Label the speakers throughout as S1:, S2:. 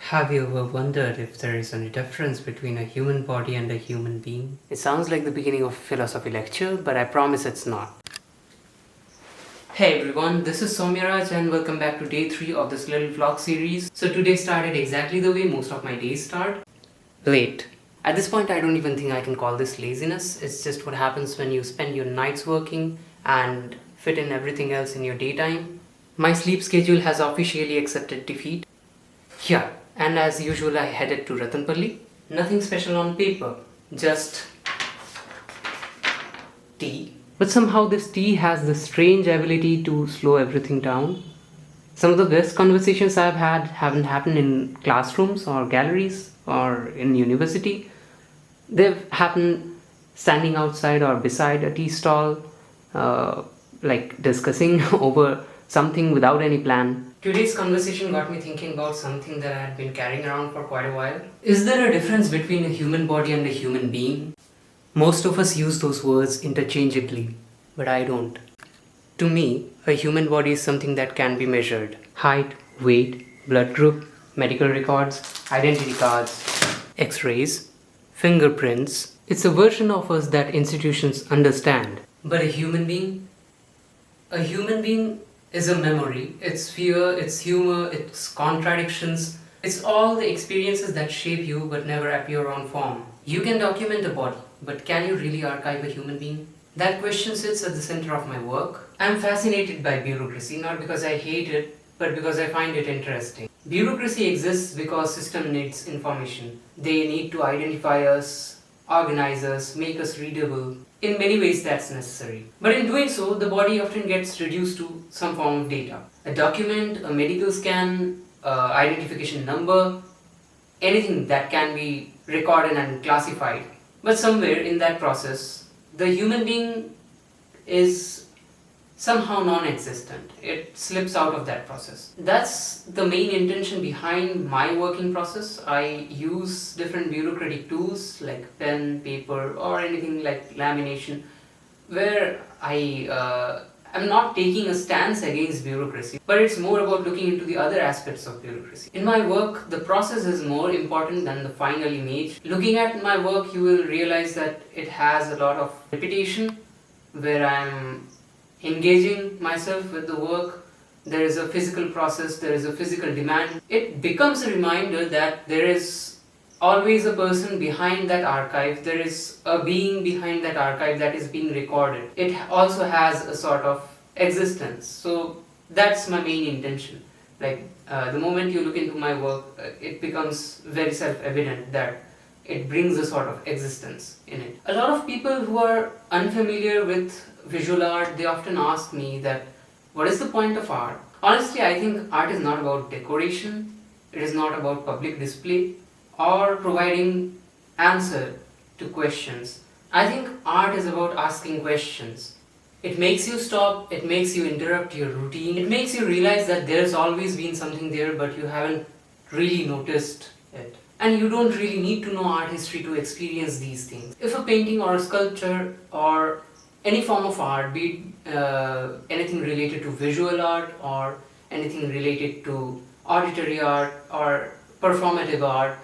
S1: Have you ever wondered if there is any difference between a human body and a human being? It sounds like the beginning of a philosophy lecture, but I promise it's not. Hey everyone, this is Soumyaraj and welcome back to day 3 of this little vlog series. So today started exactly the way most of my days start. Late. At this point I don't even think I can call this laziness. It's just what happens when you spend your nights working and fit in everything else in your daytime. My sleep schedule has officially accepted defeat. Yeah, and as usual I headed to Ratanpalli. Nothing special on paper, just tea. But somehow this tea has the strange ability to slow everything down. Some of the best conversations I've had haven't happened in classrooms or galleries or in university. They've happened standing outside or beside a tea stall, like discussing over something without any plan. Today's conversation got me thinking about something that I had been carrying around for quite a while. Is there a difference between a human body and a human being? Most of us use those words interchangeably, but I don't. To me, a human body is something that can be measured. Height, weight, blood group, medical records, identity cards, x-rays, fingerprints. It's a version of us that institutions understand. But a human being? A human being is a memory. It's fear, it's humor, it's contradictions. It's all the experiences that shape you but never appear on form. You can document a body, but can you really archive a human being? That question sits at the center of my work. I'm fascinated by bureaucracy, not because I hate it, but because I find it interesting. Bureaucracy exists because system needs information. They need to identify us, organize us, make us readable. In many ways that's necessary. But in doing so, the body often gets reduced to some form of data. A document, a medical scan, identification number, anything that can be recorded and classified. But somewhere in that process, the human being is somehow non-existent. It slips out of that process. That's the main intention behind my working process. I use different bureaucratic tools like pen, paper, or anything like lamination, where I'm not taking a stance against bureaucracy, but it's more about looking into the other aspects of bureaucracy. In my work, the process is more important than the final image. Looking at my work, you will realize that it has a lot of repetition, where I'm engaging myself with the work. There is a physical process, there is a physical demand. It becomes a reminder that there is always a person behind that archive. There is a being behind that archive that is being recorded. It also has a sort of existence. So that's my main intention. The moment you look into my work, it becomes very self-evident that it brings a sort of existence in it. A lot of people who are unfamiliar with visual art, they often ask me that, what is the point of art? Honestly, I think art is not about decoration, it is not about public display or providing answer to questions. I think art is about asking questions. It makes you stop, it makes you interrupt your routine, it makes you realize that there's always been something there but you haven't really noticed it. And you don't really need to know art history to experience these things. If a painting or a sculpture or any form of art, be it anything related to visual art or anything related to auditory art or performative art,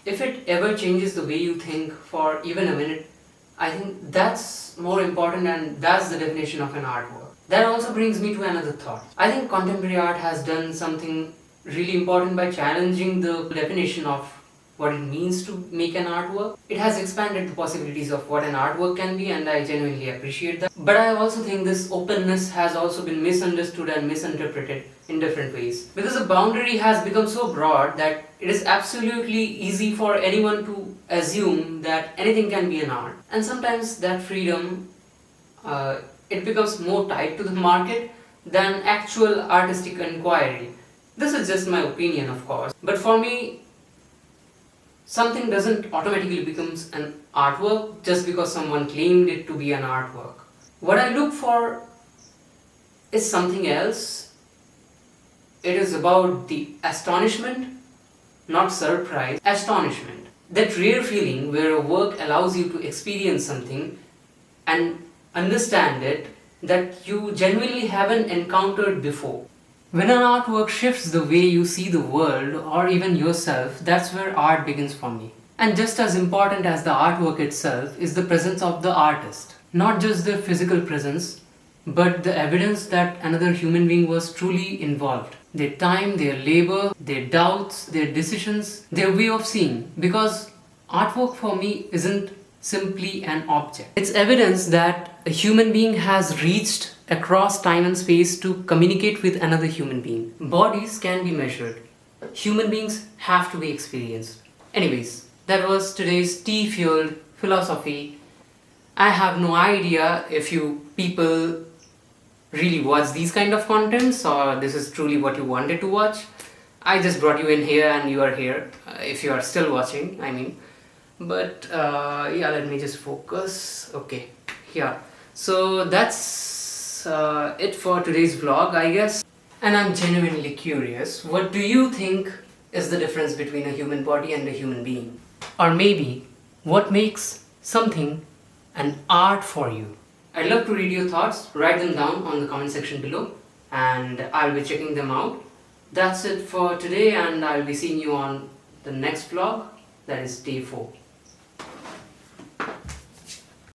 S1: if it ever changes the way you think for even a minute, I think that's more important, and that's the definition of an artwork. That also brings me to another thought. I think contemporary art has done something really important by challenging the definition of what it means to make an artwork. It has expanded the possibilities of what an artwork can be, and I genuinely appreciate that. But I also think this openness has also been misunderstood and misinterpreted in different ways. Because the boundary has become so broad that it is absolutely easy for anyone to assume that anything can be an art. And sometimes that freedom, it becomes more tied to the market than actual artistic inquiry. This is just my opinion, of course. But for me, something doesn't automatically becomes an artwork just because someone claimed it to be an artwork. What I look for is something else. It is about the astonishment, not surprise, astonishment. That rare feeling where a work allows you to experience something and understand it that you genuinely haven't encountered before. When an artwork shifts the way you see the world or even yourself, that's where art begins for me. And just as important as the artwork itself is the presence of the artist. Not just their physical presence, but the evidence that another human being was truly involved. Their time, their labor, their doubts, their decisions, their way of seeing. Because artwork for me isn't simply an object. It's evidence that a human being has reached across time and space to communicate with another human being. Bodies can be measured. Human beings have to be experienced. Anyways, that was today's tea-fueled philosophy. I have no idea if you people really watch these kind of contents or this is truly what you wanted to watch. I just brought you in here and you are here, if you are still watching, I mean. But yeah, let me just focus. Okay, yeah. So that's it for today's vlog, I guess. And I'm genuinely curious, what do you think is the difference between a human body and a human being? Or maybe, what makes something an art for you? I'd love to read your thoughts. Write them down on the comment section below and I'll be checking them out. That's it for today and I'll be seeing you on the next vlog, that is day 4.